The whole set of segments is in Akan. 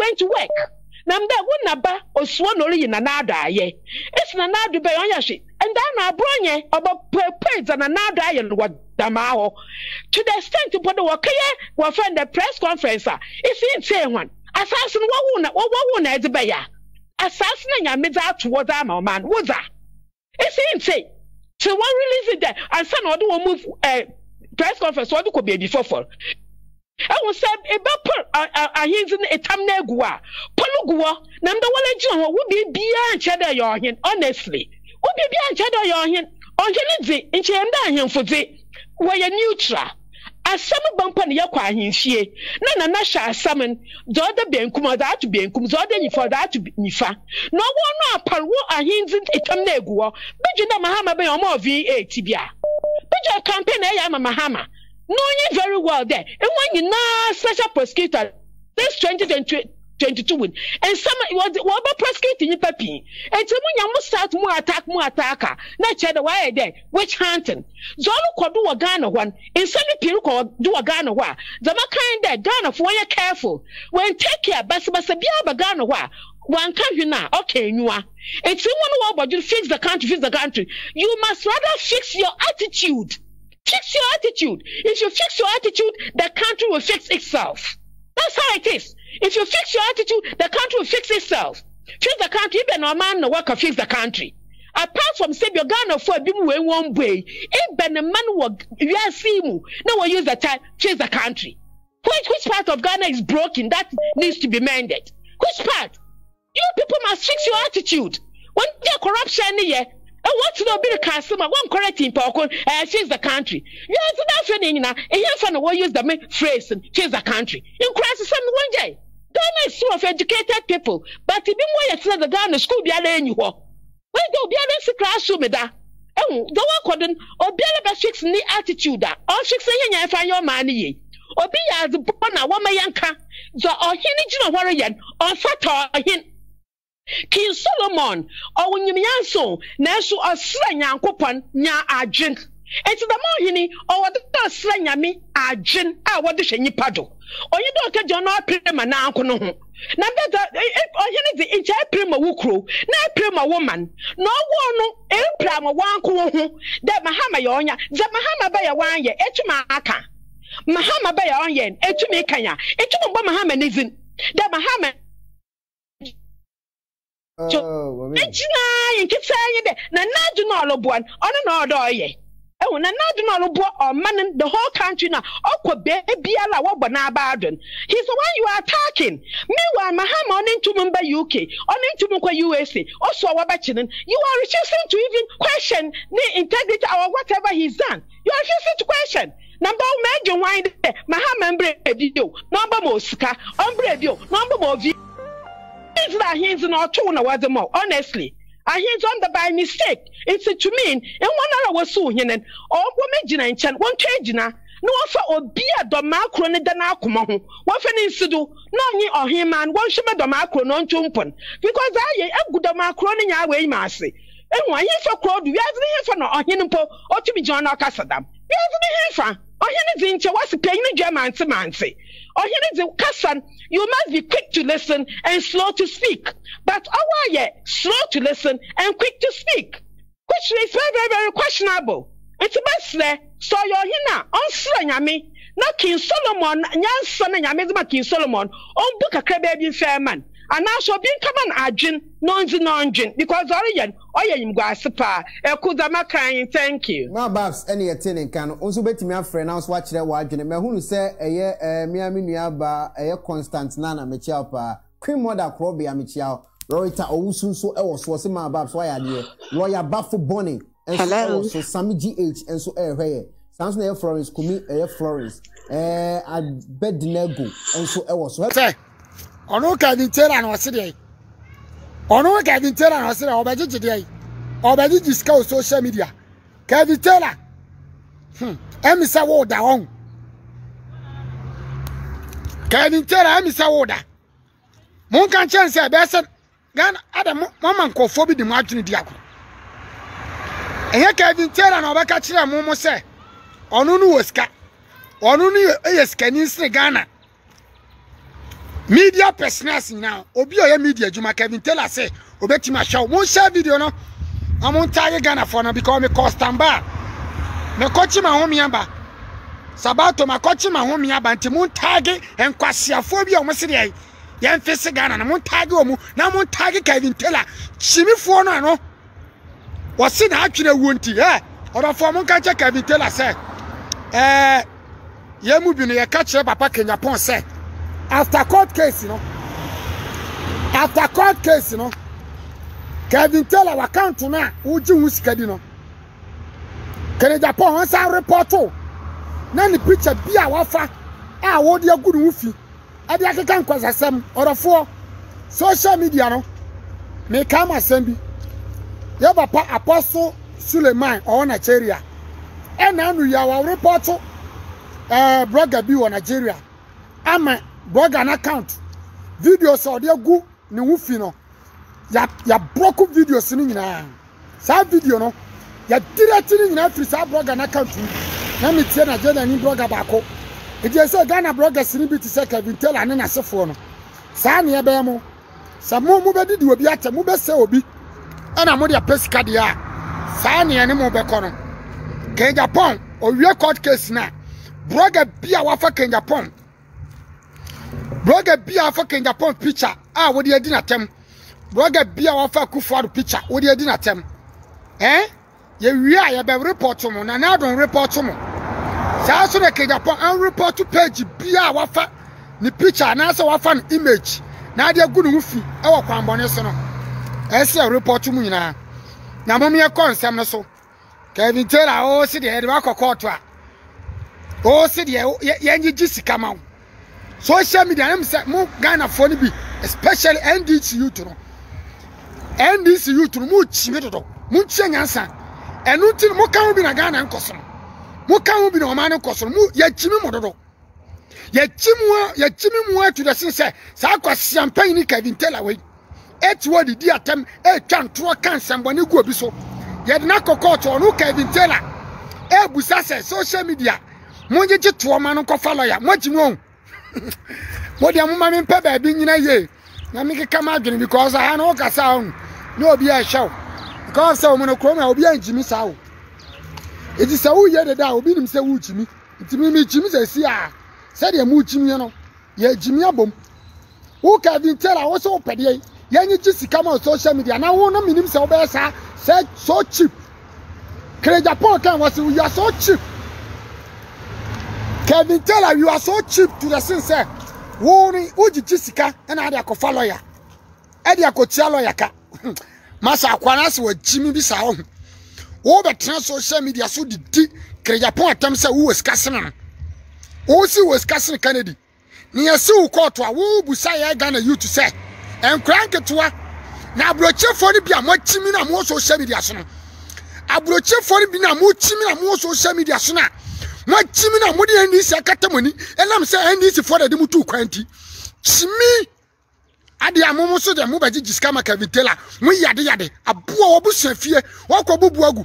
going to work. Namda wunaba oswonori na nado aye. It's na nado be onyashi. And then na bronye about praise and another aye what damao. To the extent to put the wakaye will find the press conference. It's in say one. Assassin wawuna is beya. Assassin ya miza towards our man. Was that? It's in say. So one release it there and some other will move press conference what could be before for. I was said a hints in a tamnegua. Polugua, number one John would be beyond cheddar your hin, honestly. Would be beyond cheddar your hin, on Genezi, in Chenda him for the where you're neutral. As some bump on your quiet in she, none nasha summon, the other benkuma that to be in Kumzodeni for that to be nifa. No one upon what a hints in a tamnegua, but you know Mahama be more VA tibia. But your campaign, I am a Mahama. No, you very well there. And when you now special prosecutor, this 2022 win, and some was about prosecuting you, Papi. And so when you must start more attacker, not the wire there, witch hunting. Zolo could do a Ghana one, in some people do a Ghana wa. The kind that Ghana for you careful. When take care, Basabiaba Ghana wa. One country now, okay, you are. It's one but you fix the country. You must rather fix your attitude. Fix your attitude. If you fix your attitude, the country will fix itself. That's how it is. If you fix your attitude, the country will fix itself. Fix the country, even no man no work to fix the country. Apart from say your Ghana for a one way, even the man will no one use the time fix the country. Which part of Ghana is broken that needs to be mended? Which part? You people must fix your attitude. When there corruption here. And what's the bit of customer? One correcting Pokon and she's the country. Yes, that's when and you find a way use the main phrase and she's the country. In crisis, some one day. Ghana is full of educated people, but if you want to the Ghana school, be a you walk. When go be a classroom, that. Oh, the one couldn't or be a fix the attitude that or fixing and find your money. Or be as the bona woman yanka, the or hinny warrior or fat or King Solomon, or when you mean so, Nasu or slang Yankopon, nya argent. It's the morning, or the slang me argent, what the shenny paddle. Or you don't get your not prima now. Now that or you need the prima wukro, not prima woman. No one, no, prima one cool, that Mahama yonya, that Mahama by a 1 year, Etumaka. Mahama by a 1 year, Etumekanya, Etum Mahama isn't that Mahama. So, you keep saying that na one on an order, ye. Oh, na or man the whole country now. Oh, baby, ala wabana baden. He's the one you are attacking. Meanwhile, Mahama on into Mumbai, UK, on into Mumbai, USA, also Wabachin. You are refusing to even question the integrity or whatever he's done. You are refusing to question. Number imagine why Mahama bredio, number Mosca, umbredio, number more. It's that he's not true, no, was more honestly. I he's on the by mistake. It's a to mean, and 1 hour was so hin and all women and chan one change now. No offer or be a domacron and danacumo. What an incident, no ye or him and one shimmer domacron on chumpon. Because I a good domacron in your way, Massy. And why you so crowd, you have the infant or hinpo or to be John or Cassadam. You have the infant or anything what's paying the German semancy. Or here is a cousin, you must be quick to listen and slow to speak. But our yet slow to listen and quick to speak, which is very, very questionable. It's the best there. So you're here now, on Slanyami, not King Solomon, young son and Yamizma King Solomon, on book a crabby fair man. And now so being come on argent, non-gin, because Orion, you gossipa, a Kudama crying, thank you. No, Babs, any attending can also bet me a friend. I was watching that watching. Me who say a year, Miami Niaba, a year constant Nana Michapa, Queen Mother Crobby, Amichao, Roita Owusu, so was my Babs, why are you? Lawyer Buffo Bonnie, and so Sammy GH, and so air. Sounds near Florence, Kumi, air Florence, I bet the nego, and so I was. Ono ka di tera na oside ono ka di tera na oside obaji jide obaji discuss social media ka di tera emisa wo da won ka di tera emisa wo da mon kan chance be se gan adam mama nkofo bi di mu adwene di akọ enye ka di tera na obeka kire mo se ono nu woska ono nu eyeska ni sire Ghana media personals now obi oya media juma Kevin Taylor say obetima show mo share video no amon tag Ghana for no because me custom bar me kochi ma ho miamba sabato ma kochi ma ho miamba nti mo tag enkwasiafo bi o mo se dey yen fese Ghana na mo tag o mu na mo tag Kevin Taylor chimifo no ano wasi na atwere wonti odafo mo ka che Kevin Taylor say ye mu bi no ye ka kire papa Kenya pon say after court case, Kevin Taylor account na uji wusikadi no. Kene Japan once I report na ni picture bi a wafa a wo de agudu wufi. E de akeka nkwasasem orofo social media no. Me kama sembi. Ye papa Apostle Suleiman o Nigeria. E na anu ya wa report blogger bi wo Nigeria. Ama blogger na account videos or dey go ni wufi no ya broke videos ni nyina sa video no ya direct ni nyina free sa blogger na account na me tie na jena ni blogger bako e dey say Ghana bloggers ni bi ti say Kevin Taylor ne na sefo no sa ne e be mo sa mo be didi obi ata mo be se obi ana mo dey pesika de a sa ne ne mo be kono ke Japan o wie court case na blogger bia wa fa ke Japan blogger bia for Kenya Japan picture wo dey adi na tem blogger bia wa fa Kufuor picture wo dey adi na tem ye wi a ye be report mo na na don report mo sa so na Kenya Japan an report page bia wa fa ni picture na so wa fa no image na dey gu no fi e wo kwanbone so no se report mu nyina na mo me konsem no so Kevin Taylor o si dey wa kokot a o si dey ye nyi sika ma social media am say mo Ghana for ni bi especially NDC youth no mo chime dodo mo chenyansa enu ti mo kan bi na Ghana nkoso mo kan bi na o ma ne nkoso mo ya chime mo dodo ya chime mo to the say sa kwasiam pan ni Kevin Taylor we etwo di atem twa ntro kan sambone gu obi so ye de na kokot onu Kevin Taylor busa say social media mo nje to ma no kofa lawyer mo chime what the woman pebe bi nyina ye na me keka ma adwene because I no kasa on no obi a show because say omo no kroma obi anjimi sa wo eti say wo ye de da obi nim say wo chimi enti mi chimi say si a say de mu chimi no ye jimi abom wo Kevin Taylor wo so pede ye nyi sika ma social media na wo no minim say wo be say so cheap Kere Japan kan was you are so cheap Kevin Taylor, you are so cheap to the sense say, Uji Jessica and I are lawyer. Eddie Akotia lawyer. Massa Aquanas were Jimmy Bissau. All the trans social media so did Krejapon attempts who was casting. Also was casting Kennedy. Near so caught to a woo Busaya Ghana you to say, and crank it to her. Now, broche for the Bia, what Jimmy and more social media. I broche for the Bina, more Jimmy and more social media. What Chimina Mudi and this Catamoni, and I'm saying this for the Mutu Quanti. Chimi Adi Amomo so the Mubaji Scama Cavitella, Muyadi, a poor bush of fear, walk a bubuagu.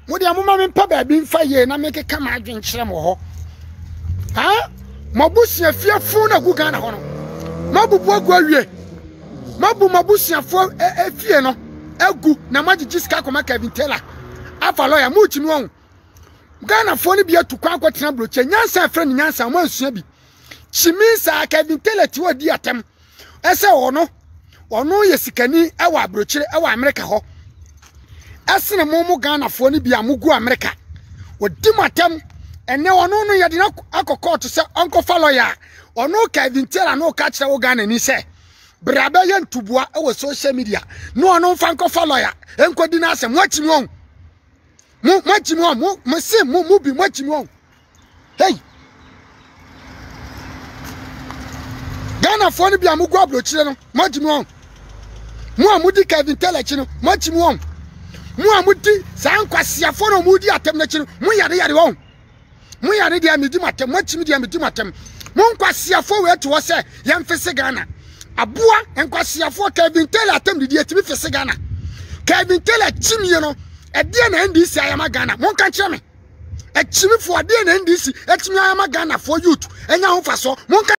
What the Amoma and Papa being fire and I make a come out in Shramo. Ah, Mabusia fear phone a Gugana Hono. Mabu Bogue, Mabu Mabusia for a fiano, Elgu, Namaji Scacoma Cavitella. Alpha lawyer Muchimon. Ghana phone be to Quanqua Trambroche, Yansa friend Yansa, one shabby. She means I can tell it to a dear tem. As or no, Yesikani, our broche, our America ho. As in a momo Ghana phone be a Mugu America. What Dimatem, and now no yadina uncle call to say Uncle Falloya, or no Kevin Taylor, no catch the Ghana, and he say, Brabayan to bois our social media. No Franco Falloya, Uncle Dinas and watching wrong. Much more, much more. Hey, Ghana for the Biamuguablo children, much more. Muamudi Kevin Taylor, much more. Muamudi, Sanquasia for a moody attempt, Muyadi, Muyadi, Midimatem, much medium Midimatem. Monquasia forward to us, young Fesegana. A boa and Quasia for Kevin Taylor attempted to be Fesegana. Kevin Taylor, Chimiano. A DNNDC I am a Ghana, one can tell me. A chimney for a DNNDC, a chimney I am a Ghana for youth, and now for so, one can.